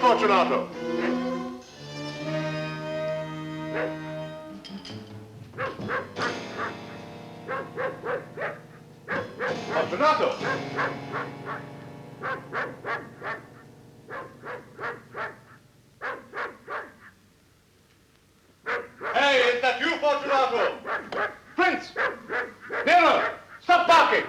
Fortunato. Fortunato! Hey, is that you, Fortunato? Prince! Nero! Stop barking!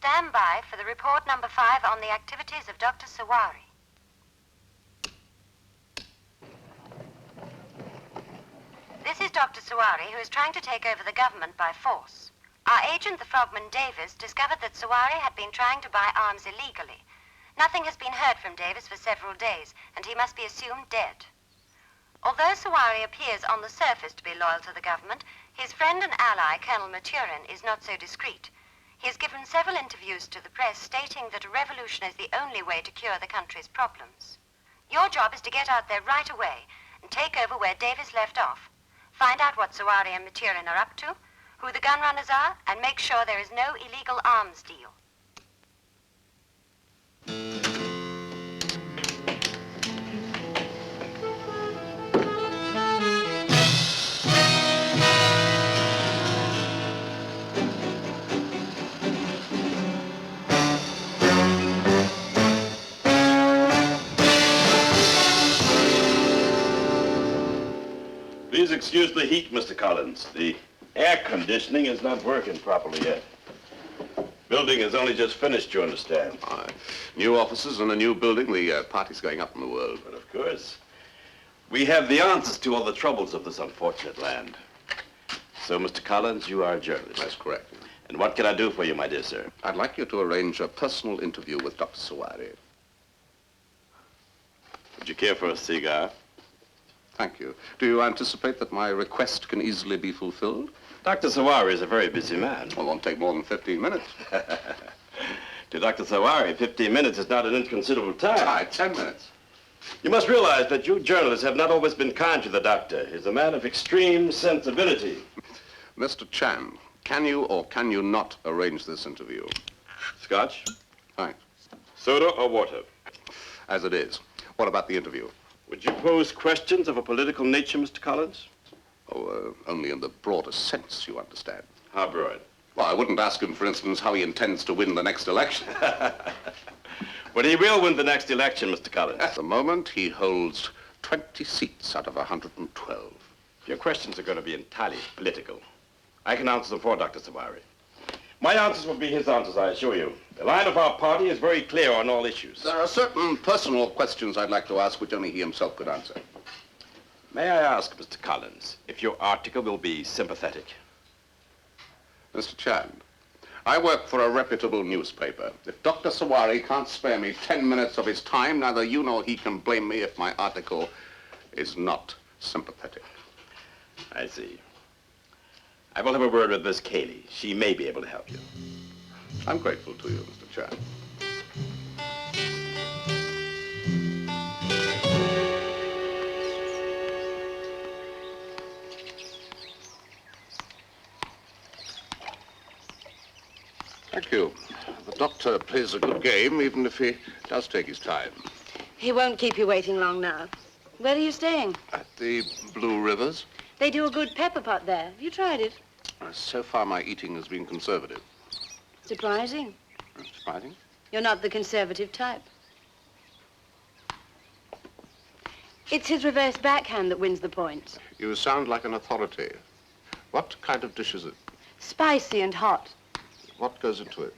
Stand by for the report number 5 on the activities of Dr. Sawari. This is Dr. Sawari, who is trying to take over the government by force. Our agent, the Frogman Davis, discovered that Sawari had been trying to buy arms illegally. Nothing has been heard from Davis for several days, and he must be assumed dead. Although Sawari appears on the surface to be loyal to the government, his friend and ally, Colonel Maturin, is not so discreet. He has given several interviews to the press stating that a revolution is the only way to cure the country's problems. Your job is to get out there right away and take over where Davis left off. Find out what Sawari and Maturin are up to, who the gun runners are, and make sure there is no illegal arms deal. Please excuse the heat, Mr. Collins. The air conditioning is not working properly yet. Building is only just finished, you understand. New offices and a new building. The party's going up in the world. But of course, we have the answers to all the troubles of this unfortunate land. So, Mr. Collins, you are a journalist. That's correct. And what can I do for you, my dear sir? I'd like you to arrange a personal interview with Dr. Sawari. you care for a cigar? Thank you. Do you anticipate that my request can easily be fulfilled? Dr. Sawari is a very busy man. Well, it won't take more than 15 minutes. To Dr. Sawari, 15 minutes is not an inconsiderable time. Aye, 10 minutes. You must realize that you journalists have not always been kind to the doctor. He's a man of extreme sensibility. Mr. Chan, can you or can you not arrange this interview? Scotch? Thanks. Soda or water? As it is. What about the interview? Would you pose questions of a political nature, Mr. Collins? Oh, only in the broadest sense, you understand. How broad? Well, I wouldn't ask him, for instance, how he intends to win the next election. Well, he will win the next election, Mr. Collins. At the moment, he holds 20 seats out of 112. Your questions are going to be entirely political. I can answer them for Dr. Sawari. My answers will be his answers, I assure you. The line of our party is very clear on all issues. There are certain personal questions I'd like to ask which only he himself could answer. May I ask, Mr. Collins, if your article will be sympathetic? Mr. Chan, I work for a reputable newspaper. If Dr. Sawari can't spare me 10 minutes of his time, neither you nor he can blame me if my article is not sympathetic. I see. I will have a word with Miss Cayley. She may be able to help you. I'm grateful to you, Mr. Chan. Thank you. The doctor plays a good game, even if he does take his time. He won't keep you waiting long now. Where are you staying? At the Blue Rivers, They do a good pepper pot there. Have you tried it? so far my eating has been conservative. Surprising. Surprising? You're not the conservative type. It's his reverse backhand that wins the points. You sound like an authority. What kind of dish is it? Spicy and hot. What goes into it?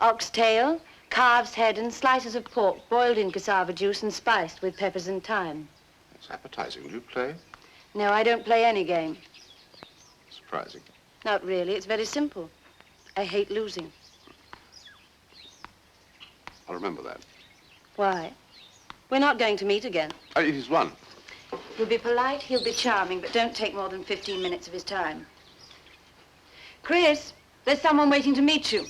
Oxtail, calf's head, and slices of pork boiled in cassava juice and spiced with peppers and thyme. It's appetizing. Do you play? No, I don't play any game. Surprising. Not really. It's very simple. I hate losing. I'll remember that. Why? We're not going to meet again. He's won. He'll be polite, he'll be charming, but don't take more than 15 minutes of his time. Chris, there's someone waiting to meet you.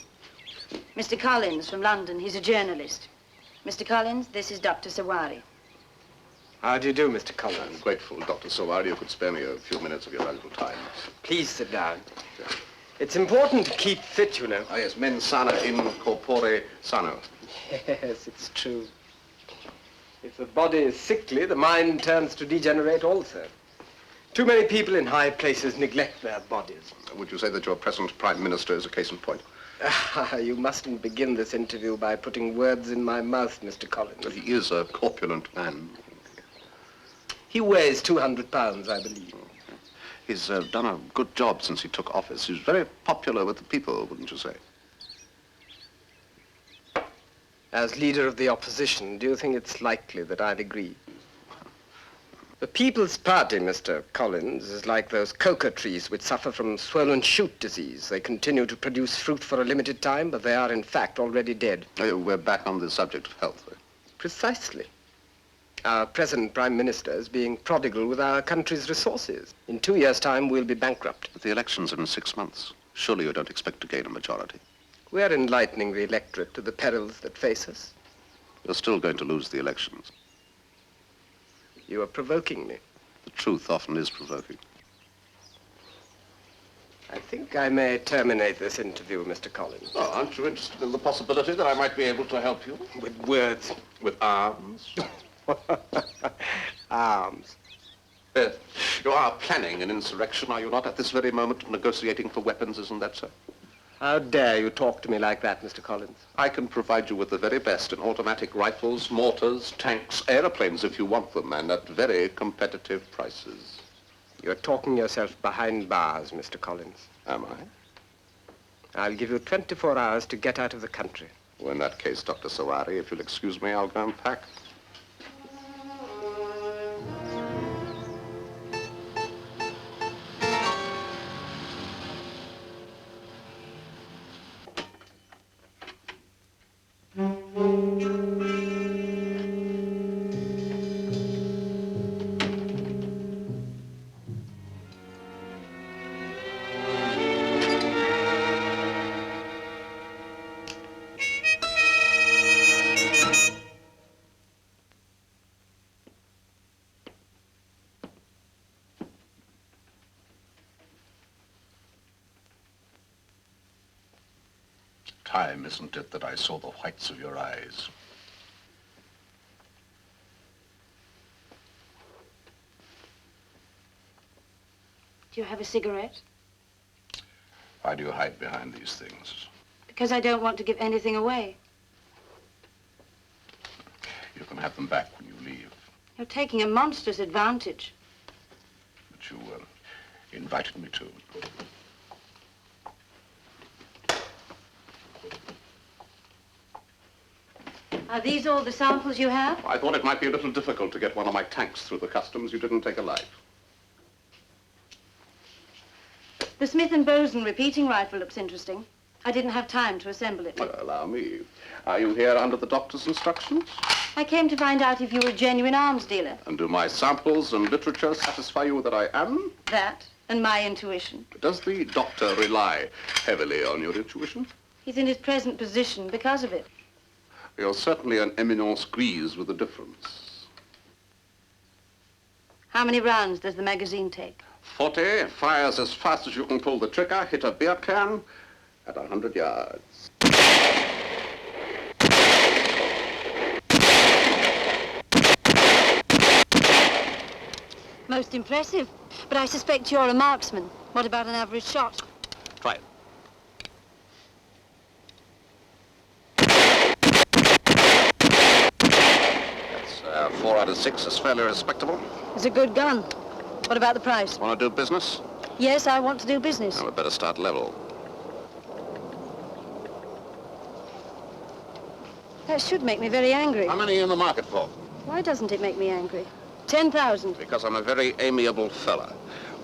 Mr. Collins from London. He's a journalist. Mr. Collins, this is Dr. Sawari. How do you do, Mr. Collins? I'm grateful, Dr. Sawari, you could spare me a few minutes of your valuable time. Please sit down. It's important to keep fit, you know. Ah, yes, mens sana in corpore sano. Yes, it's true. If the body is sickly, the mind turns to degenerate also. Too many people in high places neglect their bodies. Would you say that your present Prime Minister is a case in point? You mustn't begin this interview by putting words in my mouth, Mr. Collins. But he is a corpulent man. He weighs 200 pounds, I believe. He's done a good job since he took office. He's very popular with the people, wouldn't you say? As leader of the opposition, do you think it's likely that I'd agree? The People's Party, Mr. Collins, is like those coca trees which suffer from swollen shoot disease. They continue to produce fruit for a limited time, but they are, in fact, already dead. We're back on the subject of health. Precisely. Our present Prime Minister is being prodigal with our country's resources. In 2 years' time, we'll be bankrupt. But the elections are in 6 months. Surely you don't expect to gain a majority. We're enlightening the electorate to the perils that face us. You're still going to lose the elections. You are provoking me. The truth often is provoking. I think I may terminate this interview, Mr. Collins. Oh, aren't you interested in the possibility that I might be able to help you? With words. With arms? Arms. You are planning an insurrection, are you not, at this very moment, negotiating for weapons, isn't that so? How dare you talk to me like that, Mr. Collins? I can provide you with the very best in automatic rifles, mortars, tanks, aeroplanes if you want them, and at very competitive prices. You're talking yourself behind bars, Mr. Collins. Am I? I'll give you 24 hours to get out of the country. Well, in that case, Dr. Sawari, if you'll excuse me, I'll go and pack. time, isn't it, that I saw the whites of your eyes? Do you have a cigarette? Why do you hide behind these things? Because I don't want to give anything away. You can have them back when you leave. You're taking a monstrous advantage. But you invited me to. Are these all the samples you have? I thought it might be a little difficult to get one of my tanks through the customs. You didn't take a life. The Smith & Boson repeating rifle looks interesting. I didn't have time to assemble it. Well, allow me. Are you here under the doctor's instructions? I came to find out if you were a genuine arms dealer. And do my samples and literature satisfy you that I am? That and my intuition. Does the doctor rely heavily on your intuition? He's in his present position because of it. You're certainly an eminence grise with a difference. How many rounds does the magazine take? 40, fires as fast as you can pull the trigger, hit a beer can at 100 yards. Most impressive. But I suspect you're a marksman. What about an average shot? Try it. That's 4 out of 6. That's fairly respectable. It's a good gun. What about the price? Want to do business? Yes, I want to do business. Well, we'd better start level. That should make me very angry. How many are you in the market for? Why doesn't it make me angry? 10,000. Because I'm a very amiable fella.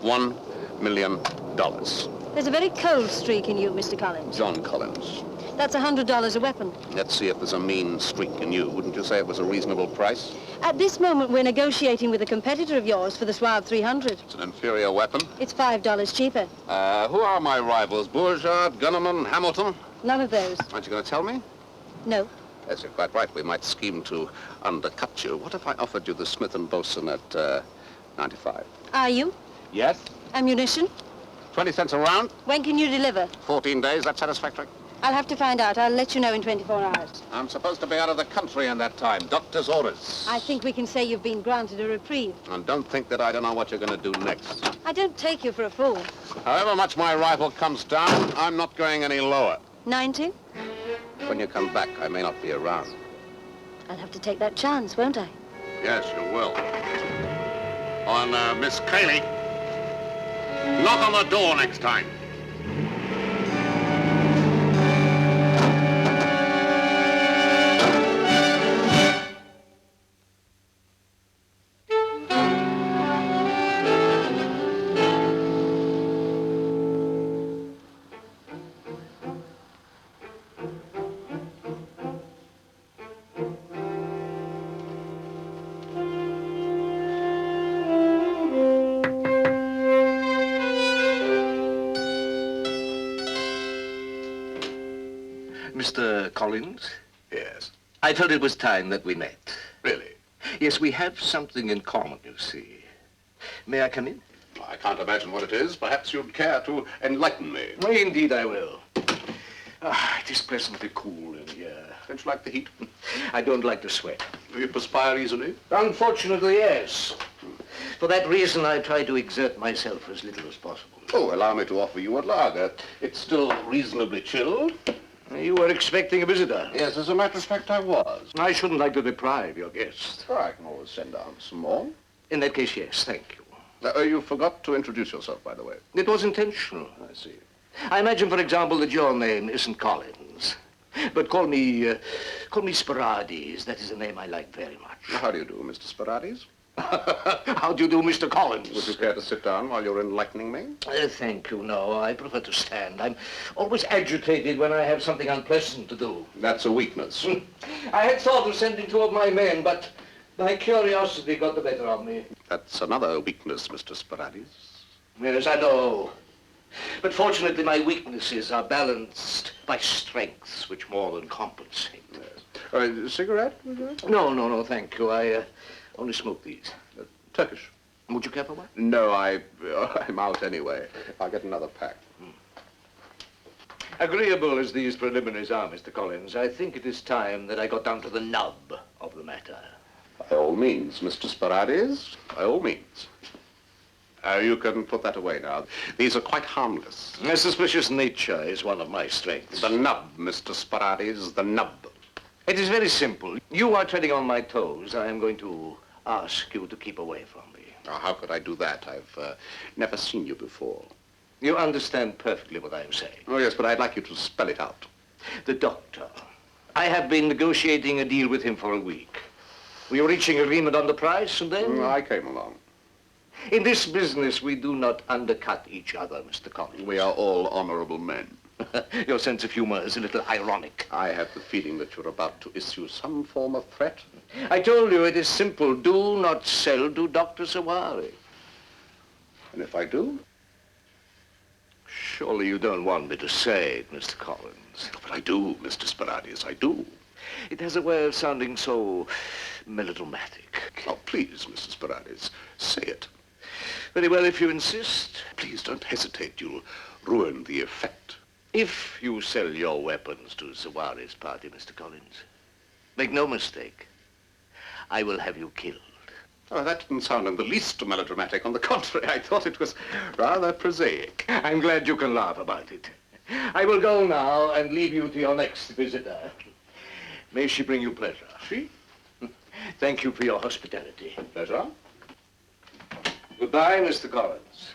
$1 million. There's a very cold streak in you, Mr. Collins. John Collins. That's $100 a weapon. Let's see if there's a mean streak in you. Wouldn't you say it was a reasonable price? At this moment, we're negotiating with a competitor of yours for the Suave 300. It's an inferior weapon. It's $5 cheaper. Who are my rivals? Bourgeois, Gunnerman, Hamilton? None of those. Aren't you going to tell me? No. Yes, you're quite right. We might scheme to undercut you. What if I offered you the Smith & Boson at 95? Are you? Yes. Ammunition? 20 cents a round, When can you deliver? 14 days. That's satisfactory. I'll have to find out. I'll let you know in 24 hours. I'm supposed to be out of the country in that time. Doctor's orders. I think we can say you've been granted a reprieve. And don't think that I don't know what you're going to do next. I don't take you for a fool. However much my rifle comes down, I'm not going any lower. 90? When you come back, I may not be around. I'll have to take that chance, won't I? Yes, you will. On Miss Cayley. Knock on the door next time. Mr. Collins, Yes. I felt it was time that we met. Really? Yes, we have something in common, you see. May I come in? I can't imagine what it is. Perhaps you'd care to enlighten me. Indeed, I will. It is pleasantly cool in here. Don't you like the heat? I don't like to sweat. Do you perspire easily? Unfortunately, yes. For that reason, I try to exert myself as little as possible. Oh, allow me to offer you a lager. It's still reasonably chilled. You were expecting a visitor. Yes, as a matter of fact, I was. I shouldn't like to deprive your guest. Oh, I can always send down some more. In that case, yes, thank you. You forgot to introduce yourself, by the way. It was intentional. I see. I imagine, for example, that your name isn't Collins. But call me Sporades. That is a name I like very much. How do you do, Mr. Sporades? How do you do, Mr. Collins? Would you care to sit down while you're enlightening me? Thank you, no. I prefer to stand. I'm always agitated when I have something unpleasant to do. That's a weakness. I had thought of sending 2 of my men, but my curiosity got the better of me. That's another weakness, Mr. Sporades. Yes, I know. But fortunately, my weaknesses are balanced by strengths which more than compensate. Cigarette? No, thank you. I only smoke these. Turkish. Would you care for one? No, I'm out anyway. I'll get another pack. Agreeable as these preliminaries are, Mr. Collins, I think it is time that I got down to the nub of the matter. By all means, Mr. Sporades, by all means. You can put that away now. These are quite harmless. A suspicious nature is one of my strengths. The nub, Mr. Sporades, the nub. It is very simple. You are treading on my toes. I am going to ask you to keep away from me. Now, how could I do that? I've never seen you before. You understand perfectly what I am saying. Oh, yes, but I'd like you to spell it out. The doctor. I have been negotiating a deal with him for a week. We were reaching agreement on the price, and then... I came along. In this business, we do not undercut each other, Mr. Collins. We are all honorable men. Your sense of humor is a little ironic. I have the feeling that you're about to issue some form of threat. I told you it is simple. Do not sell to Dr. Sawari. And if I do? Surely you don't want me to say it, Mr. Collins. But I do, Mr. Sporades, I do. It has a way of sounding so melodramatic. Oh, please, Mrs. Sporades, say it. Very well, if you insist. Please don't hesitate. You'll ruin the effect. If you sell your weapons to Sawari's party, Mr. Collins, make no mistake, I will have you killed. Oh, that didn't sound in the least melodramatic. On the contrary, I thought it was rather prosaic. I'm glad you can laugh about it. I will go now and leave you to your next visitor. May she bring you pleasure. She? Thank you for your hospitality. Pleasure. Goodbye, Mr. Collins.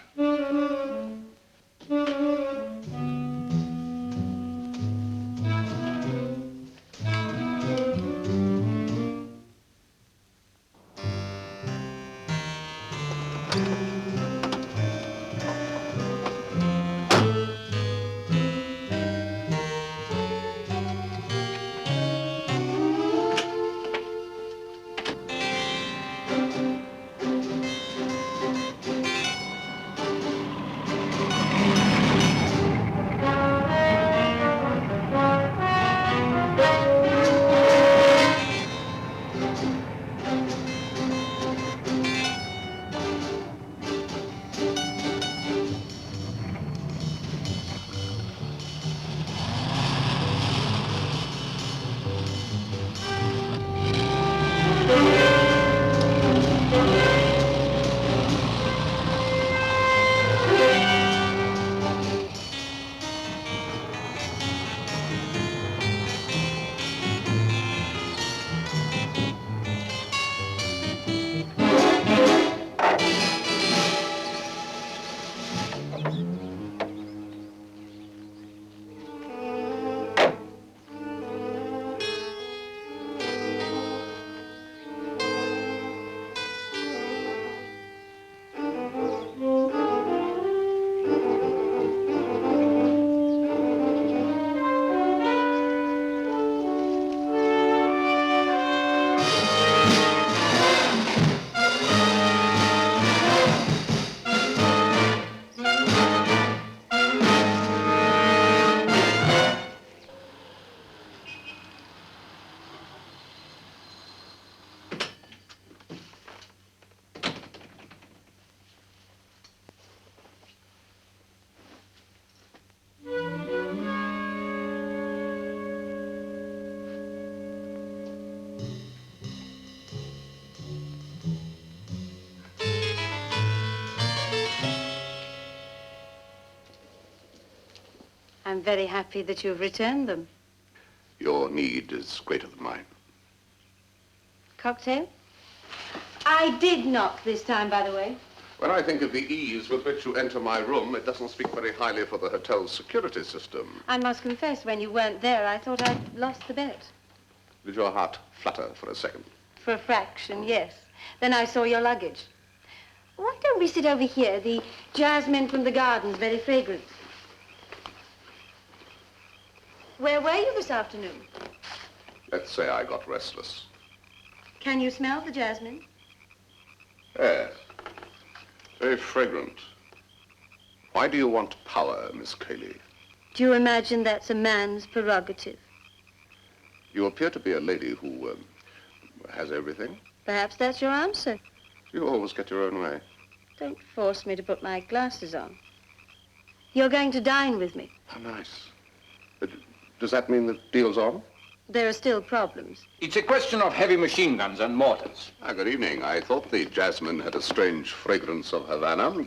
I'm very happy that you've returned them. Your need is greater than mine. Cocktail? I did knock this time, by the way. When I think of the ease with which you enter my room, it doesn't speak very highly for the hotel's security system. I must confess, when you weren't there, I thought I'd lost the bet. Did your heart flutter for a second? For a fraction, yes. Then I saw your luggage. Why don't we sit over here? The jasmine from the garden's very fragrant. Where were you this afternoon? Let's say I got restless. Can you smell the jasmine? Yes. Very fragrant. Why do you want power, Miss Cayley? Do you imagine that's a man's prerogative? You appear to be a lady who has everything. Perhaps that's your answer. You always get your own way. Don't force me to put my glasses on. You're going to dine with me. How nice. Does that mean the deal's on? There are still problems. It's a question of heavy machine guns and mortars. Good evening. I thought the jasmine had a strange fragrance of Havana.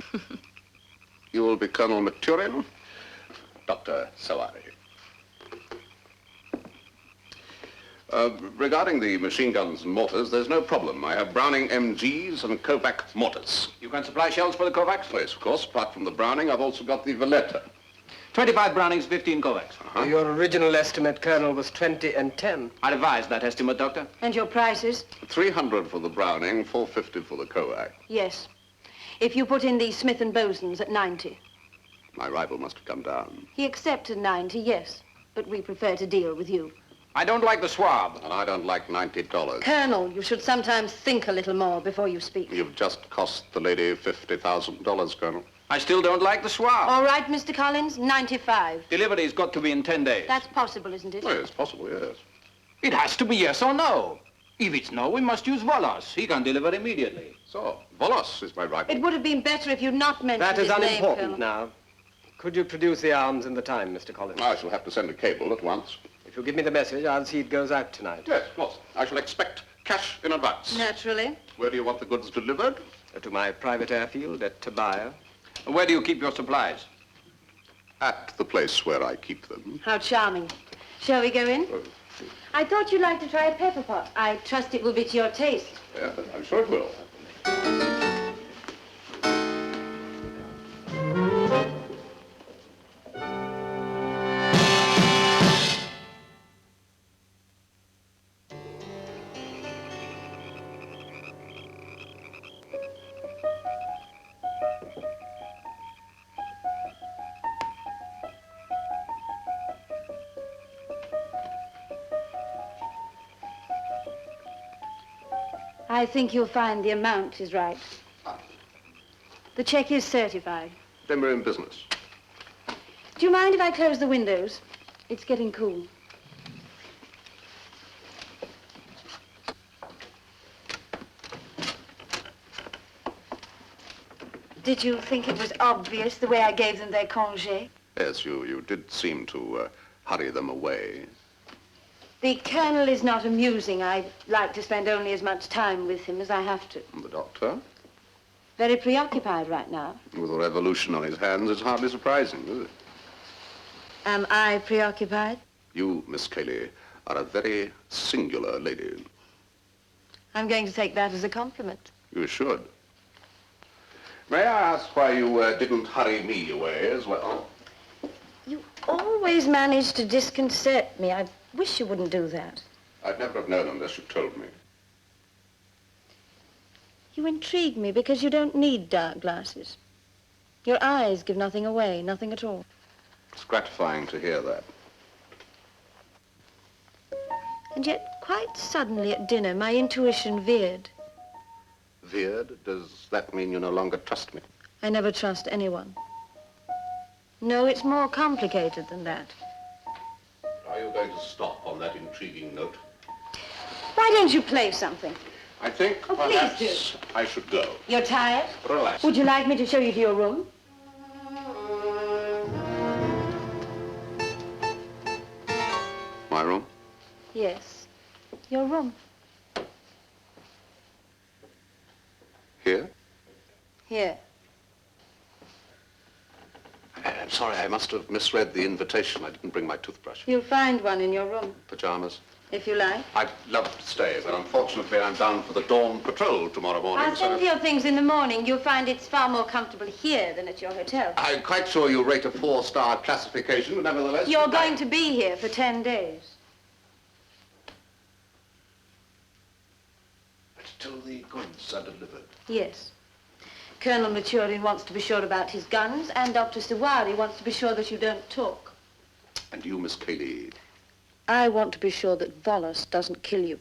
You will be Colonel Maturin, Dr. Sawari. Regarding the machine guns and mortars, there's no problem. I have Browning MGs and Kovac mortars. You can supply shells for the Kovacs? Yes, of course. Apart from the Browning, I've also got the Valletta. 25 Brownings, 15 Kovacs. Your original estimate, Colonel, was 20 and 10. I revised that estimate, Doctor. And your prices? 300 for the Browning, 450 for the Kovac. Yes. If you put in the Smith & Bosens at 90. My rival must have come down. He accepted 90, yes. But we prefer to deal with you. I don't like the swab. And I don't like $90. Colonel, you should sometimes think a little more before you speak. You've just cost the lady $50,000, Colonel. I still don't like the swab. All right, Mr. Collins, 95. Delivery's got to be in 10 days. That's possible, isn't it? Well, it's possible, yes. It has to be yes or no. If it's no, we must use Volos. He can deliver immediately. So, Volos is my rival. It would have been better if you'd not mentioned That is his name, unimportant Colonel. now. Could you produce the arms in the time, Mr. Collins? I shall have to send a cable at once. If you give me the message, I'll see it goes out tonight. Yes, of course. I shall expect cash in advance. Naturally. Where do you want the goods delivered? To my private airfield at Tobiah. Where do you keep your supplies? At the place where I keep them. How charming. Shall we go in? I thought you'd like to try a pepper pot. I trust it will be to your taste. Yeah, I'm sure it will. I think you'll find the amount is right. The check is certified. Then we're in business. Do you mind if I close the windows? It's getting cool. Did you think it was obvious the way I gave them their congé? Yes, you did seem to hurry them away. The Colonel is not amusing. I like to spend only as much time with him as I have to. And the doctor? Very preoccupied right now. With a revolution on his hands, it's hardly surprising, is it? Am I preoccupied? You, Miss Cayley, are a very singular lady. I'm going to take that as a compliment. You should. May I ask why you didn't hurry me away as well? You always manage to disconcert me. I wish you wouldn't do that. I'd never have known unless you told me. You intrigue me because you don't need dark glasses. Your eyes give nothing away, nothing at all. It's gratifying to hear that. And yet, quite suddenly at dinner, my intuition veered. Veered? Does that mean you no longer trust me? I never trust anyone. No, it's more complicated than that. Are you going to stop on that intriguing note? Why don't you play something? I think Oh, please perhaps I should go. You're tired? Relax. Would you like me to show you to your room? My room? Yes, your room. Here? Here. I'm sorry, I must have misread the invitation. I didn't bring my toothbrush. You'll find one in your room, Pajamas? if you like. I'd love to stay, but unfortunately I'm down for the dawn patrol tomorrow morning, I'll send you your things in the morning. You'll find it's far more comfortable here than at your hotel. I'm quite sure you rate a 4-star classification, but nevertheless... You're going to be here for 10 days. But till the goods are delivered. Yes. Colonel Maturin wants to be sure about his guns, and Dr. Sawari wants to be sure that you don't talk. And you, Miss Cayley, I want to be sure that Volos doesn't kill you.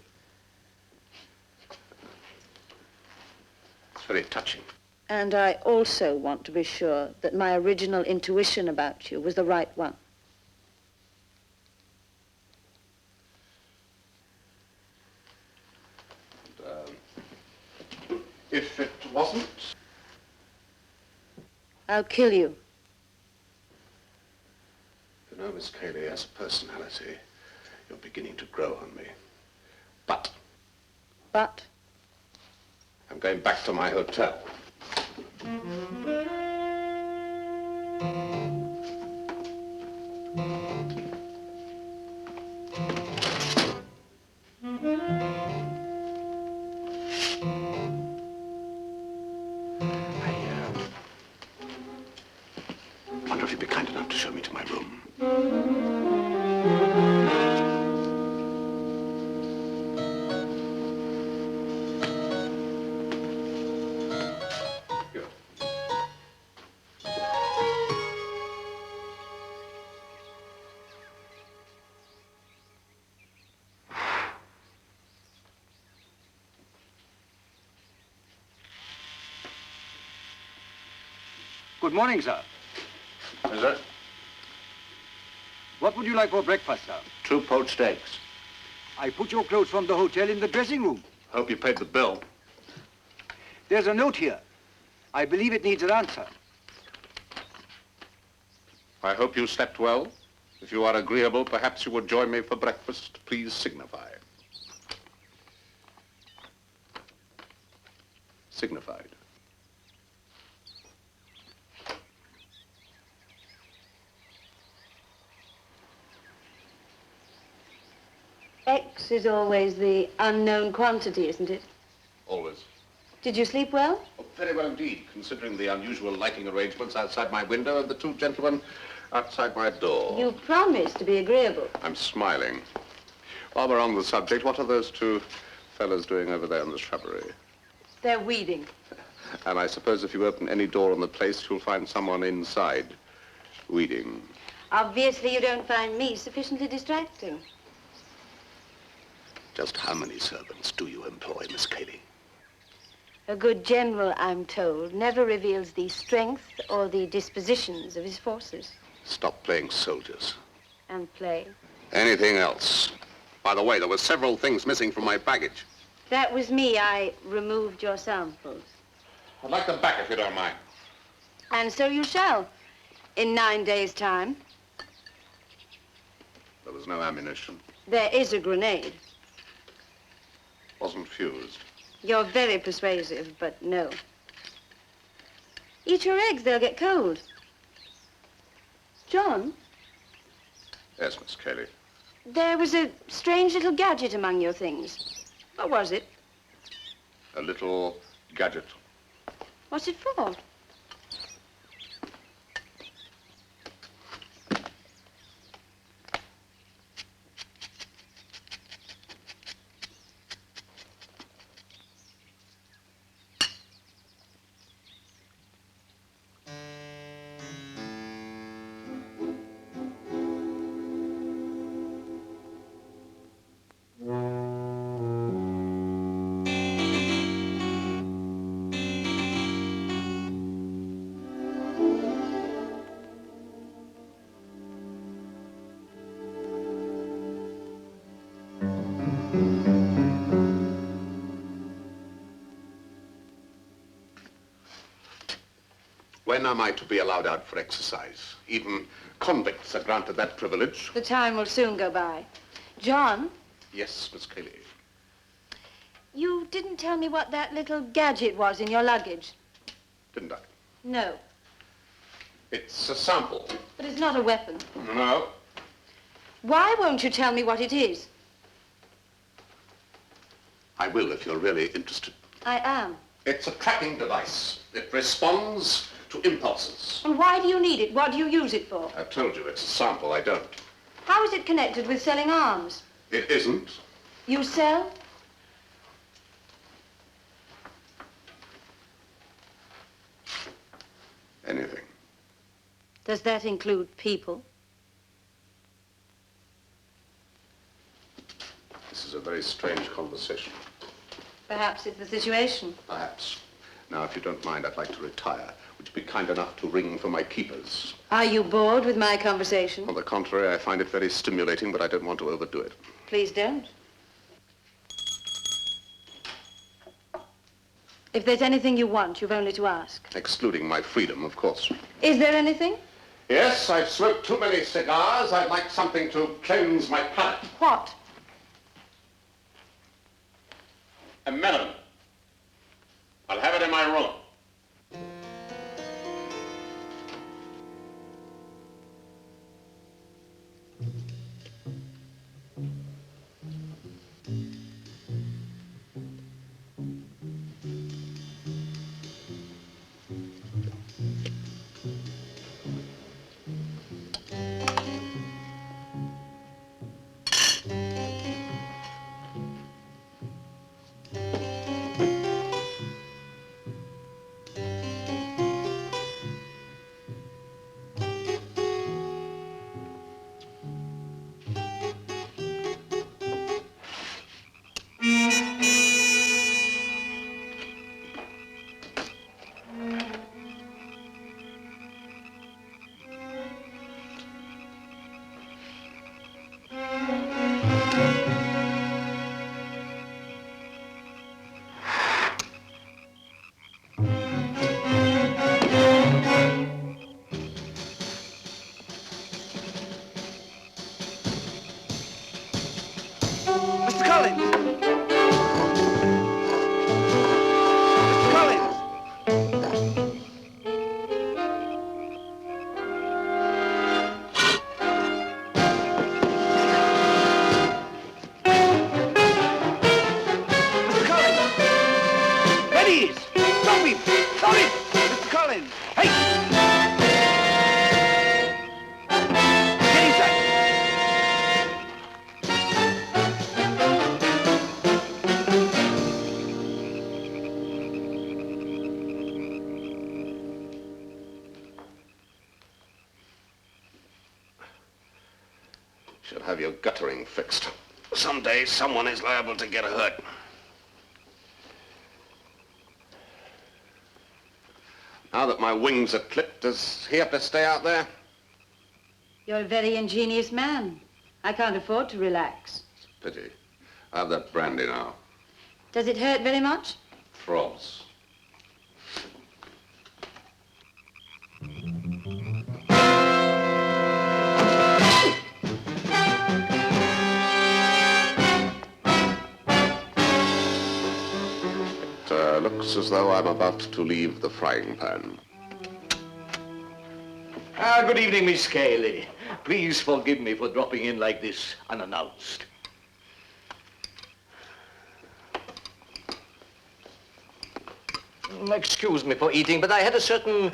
it's very touching. And I also want to be sure that my original intuition about you was the right one. If it wasn't... I'll kill you. No, Miss Cayley, as a personality, you're beginning to grow on me. But But? I'm going back to my hotel. I wonder if you'd be kind enough to show me to my room. Here. Good morning, sir. Is that What would you like for breakfast, sir? 2 poached eggs? I put your clothes from the hotel in the dressing room. Hope you paid the bill. There's a note here. I believe it needs an answer. I hope you slept well. If you are agreeable, perhaps you would join me for breakfast. Please signify. Signified. X is always the unknown quantity, isn't it? Always. Did you sleep well? Oh, very well indeed, considering the unusual lighting arrangements outside my window and the 2 gentlemen outside my door. You promised to be agreeable. I'm smiling. While we're on the subject, what are those 2 fellows doing over there in the shrubbery? They're weeding. And I suppose if you open any door on the place, you'll find someone inside, weeding. Obviously, you don't find me sufficiently distracting. Just how many servants do you employ, Miss Cayley? A good general, I'm told, never reveals the strength or the dispositions of his forces. Stop playing soldiers. And play. Anything else? By the way, there were several things missing from my baggage. That was me. I removed your samples. I'd like them back if you don't mind. And so you shall, in 9 days' time. There was no ammunition. There is a grenade. Wasn't fused. You're very persuasive, but no. Eat your eggs, they'll get cold. John, Yes, Miss Cayley. there was a strange little gadget among your things. What was it? A little gadget. What's it for? When am I to be allowed out for exercise? Even convicts are granted that privilege. The time will soon go by. John, Yes, Miss Cayley. you didn't tell me what that little gadget was in your luggage. Didn't I? No, It's a sample. but it's not a weapon. No. Why won't you tell me what it is? I will if you're really interested. I am. It's a tracking device. It responds to impulses. And why do you need it? What do you use it for? I've told you, it's a sample. I don't. How is it connected with selling arms? It isn't. You sell? Anything. Does that include people? This is a very strange conversation. Perhaps it's the situation. Perhaps. Now, if you don't mind, I'd like to retire. Would you be kind enough to ring for my keepers? Are you bored with my conversation? On the contrary, I find it very stimulating, but I don't want to overdo it. Please don't. If there's anything you want, you've only to ask. Excluding my freedom, of course. Is there anything? Yes, I've smoked too many cigars. I'd like something to cleanse my palate. What? A melon. I'll have it in my room. Mr. Collins! Mr. Collins! Mr. Collins! Ladies! Stop him! Stop him! Mr. Collins! Hey! Get inside! Should have your guttering fixed. Someday someone is liable to get hurt. Now that my wings are clipped, does he have to stay out there? You're a very ingenious man. I can't afford to relax. Pity. I have that brandy now. Does it hurt very much? Throbs. It looks as though I'm about to leave the frying pan. Good evening, Miss Cayley. Please forgive me for dropping in like this unannounced. Excuse me for eating, but I had a certain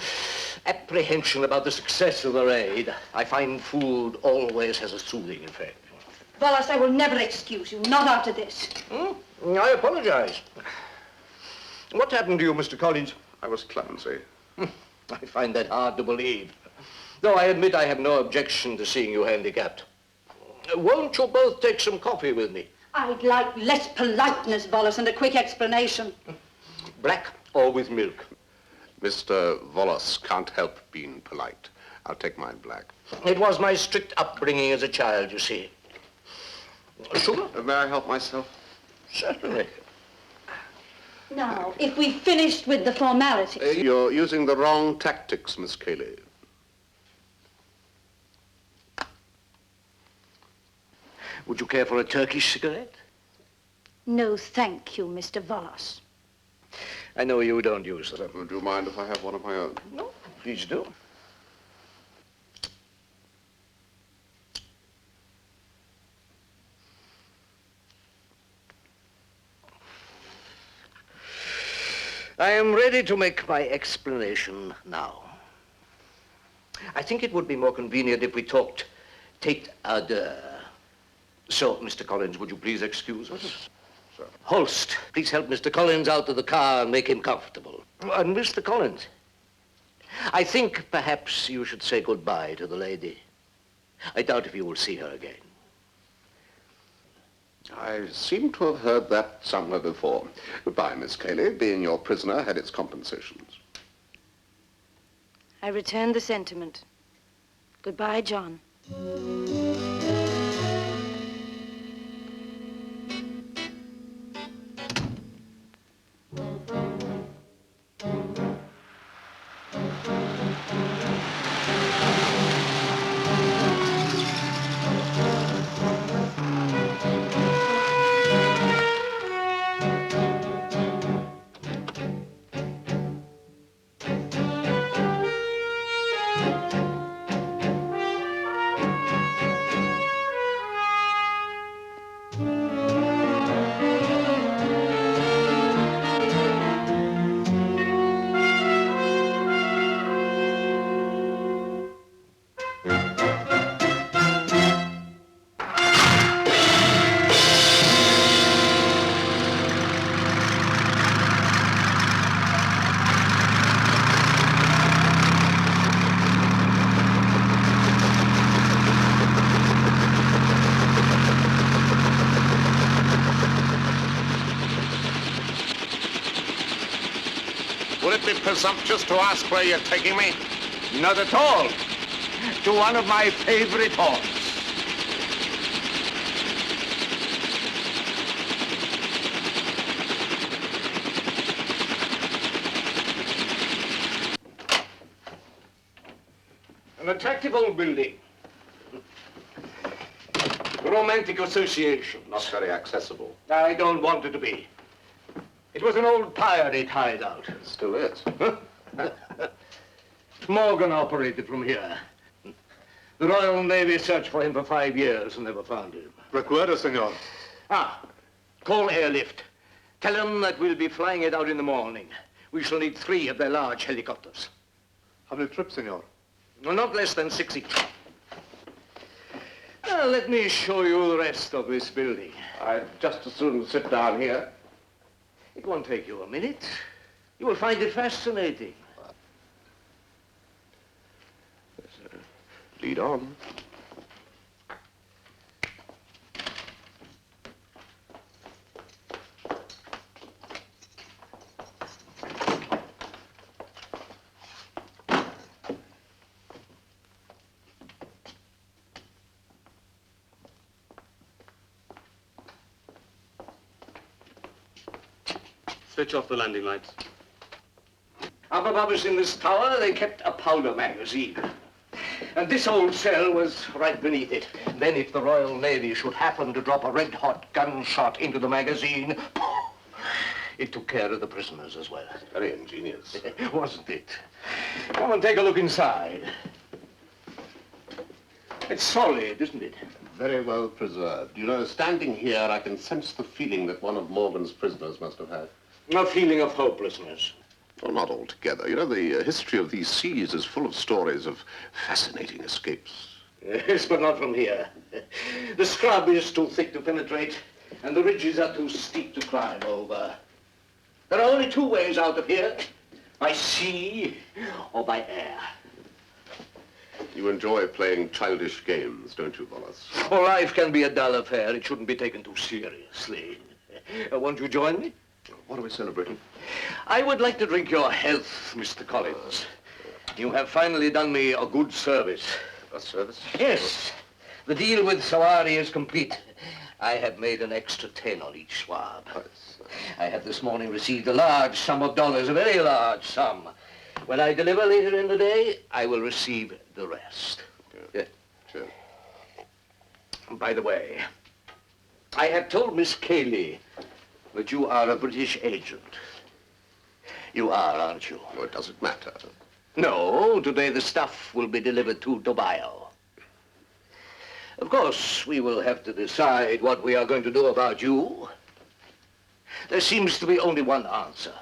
apprehension about the success of the raid. I find food always has a soothing effect. Wallace, I will never excuse you, not after this. I apologize. What happened to you, Mr. Collins? I was clumsy. I find that hard to believe. Though I admit I have no objection to seeing you handicapped. Won't you both take some coffee with me? I'd like less politeness, Wallace, and a quick explanation. Black or with milk? Mr. Volos can't help being polite. I'll take mine black. It was my strict upbringing as a child, you see. Sugar? May I help myself? Certainly. Now, if we've finished with the formalities... You're using the wrong tactics, Miss Cayley. Would you care for a Turkish cigarette? No, thank you, Mr. Wallace. I know you don't use them. Would you mind if I have one of my own? No, please do. I am ready to make my explanation now. I think it would be more convenient if we talked tete a deux. So, Mr. Collins, would you please excuse us? Sir. Holst, please help Mr. Collins out of the car and make him comfortable. And Mr. Collins, I think perhaps you should say goodbye to the lady. I doubt if you will see her again. I seem to have heard that somewhere before. Goodbye, Miss Cayley. Being your prisoner had its compensations. I return the sentiment. Goodbye, John. Would it be presumptuous to ask where you're taking me? Not at all. To one of my favorite haunts. An attractive old building. Romantic association. Not very accessible. I don't want it to be. It was an old pirate hideout. Still is. Morgan operated from here. The Royal Navy searched for him for 5 years and never found him. Recuerdo, senor. Call airlift. Tell them that we'll be flying it out in the morning. We shall need 3 of their large helicopters. How many trips, senor? No, not less than 6 each. Let me show you the rest of this building. I'd just as soon sit down here. It won't take you a minute. You will find it fascinating. Lead on. Switch off the landing lights. Up above us in this tower, they kept a powder magazine. And this old cell was right beneath it. Then if the Royal Navy should happen to drop a red-hot gunshot into the magazine, it took care of the prisoners as well. Very ingenious. Wasn't it? Come and take a look inside. It's solid, isn't it? Very well preserved. You know, standing here, I can sense the feeling that one of Morgan's prisoners must have had. A feeling of hopelessness. Well, not altogether. You know, the history of these seas is full of stories of fascinating escapes. Yes, but not from here. The scrub is too thick to penetrate, and the ridges are too steep to climb over. There are only 2 ways out of here, by sea or by air. You enjoy playing childish games, don't you, Wallace? Oh, life can be a dull affair. It shouldn't be taken too seriously. Won't you join me? What are we celebrating? I would like to drink your health, Mr. Collins. You have finally done me a good service. A service? Yes. The deal with Sawari is complete. I have made an extra 10 on each swab. I have this morning received a large sum of dollars, a very large sum. When I deliver later in the day, I will receive the rest. Yeah. Sure. By the way, I have told Miss Cayley that you are a British agent. You are, aren't you? Oh, it doesn't matter. No, today the stuff will be delivered to Dobio. Of course, we will have to decide what we are going to do about you. There seems to be only one answer.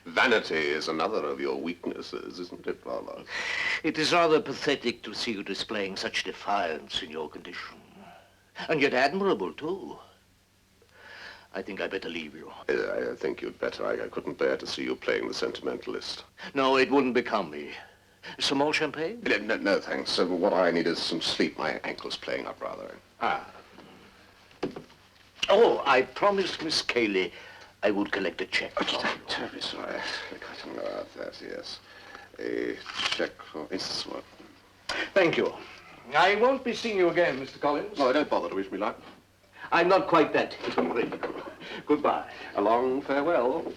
Vanity is another of your weaknesses, isn't it, Wallace? It is rather pathetic to see you displaying such defiance in your condition. And yet admirable, too. I think I'd better leave you. I think you'd better. I couldn't bear to see you playing the sentimentalist. No, it wouldn't become me. Some more champagne? No, thanks. What I need is some sleep. My ankle's playing up rather. Oh, I promised Miss Cayley I would collect a check. I'm terribly sorry. I don't know about that, yes. A check for instance what? Thank you. I won't be seeing you again, Mr. Collins. No, don't bother to wish me luck. I'm not quite that hypocritical. Goodbye. A long farewell.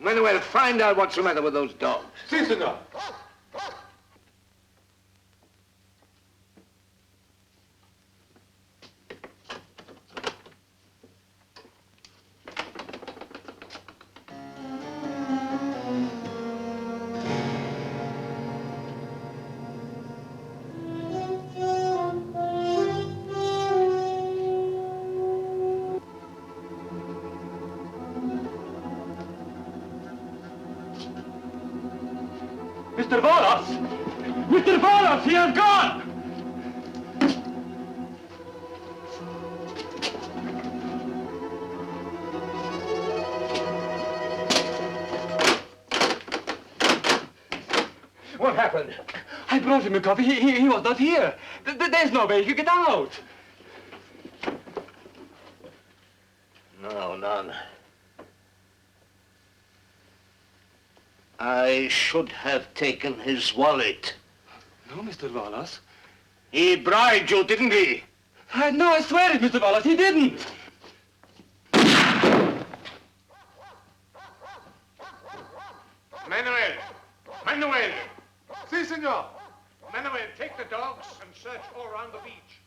Manuel, find out what's the matter with those dogs. Si, senor. Mr. Wallace! Mr. Wallace, he has gone! What happened? I brought him a coffee. He was not here. There's no way he could get out. No, none. I should have taken his wallet. No, Mr. Wallace. He bribed you, didn't he? No, I swear it, Mr. Wallace, he didn't. Manuel! Manuel! Si, senor. Manuel, take the dogs and search all around the beach.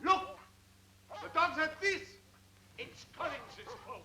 Look! The dogs have this! It's Collins's coat.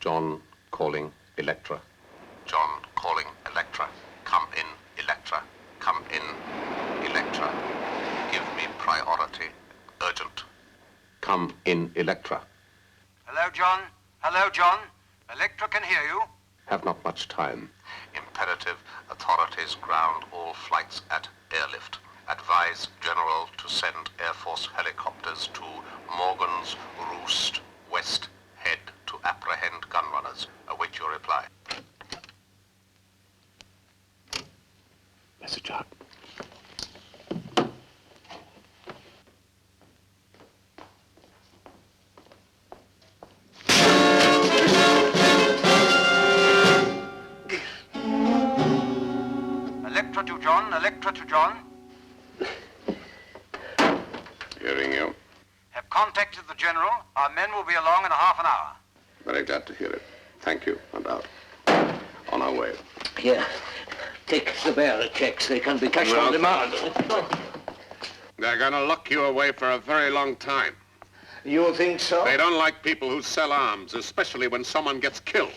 John calling Electra. John calling Electra. Come in, Electra. Come in, Electra. Give me priority. Urgent. Come in, Electra. Hello, John. Hello, John. Electra can hear you. Have not much time. Imperative. Authorities ground all flights at airlift. Advise General to send Air Force helicopters to Morgan's Roost, West Head to apprehend gunrunners. Await your reply. Message out. Electra to John. Electra to John. Hearing you. Have contacted the General. Our men will be along in half an hour. Very glad to hear it. Thank you, and out. On our way. Here, take the bearer checks. They can be cashed on demand. They're gonna lock you away for a very long time. You think so? They don't like people who sell arms, especially when someone gets killed.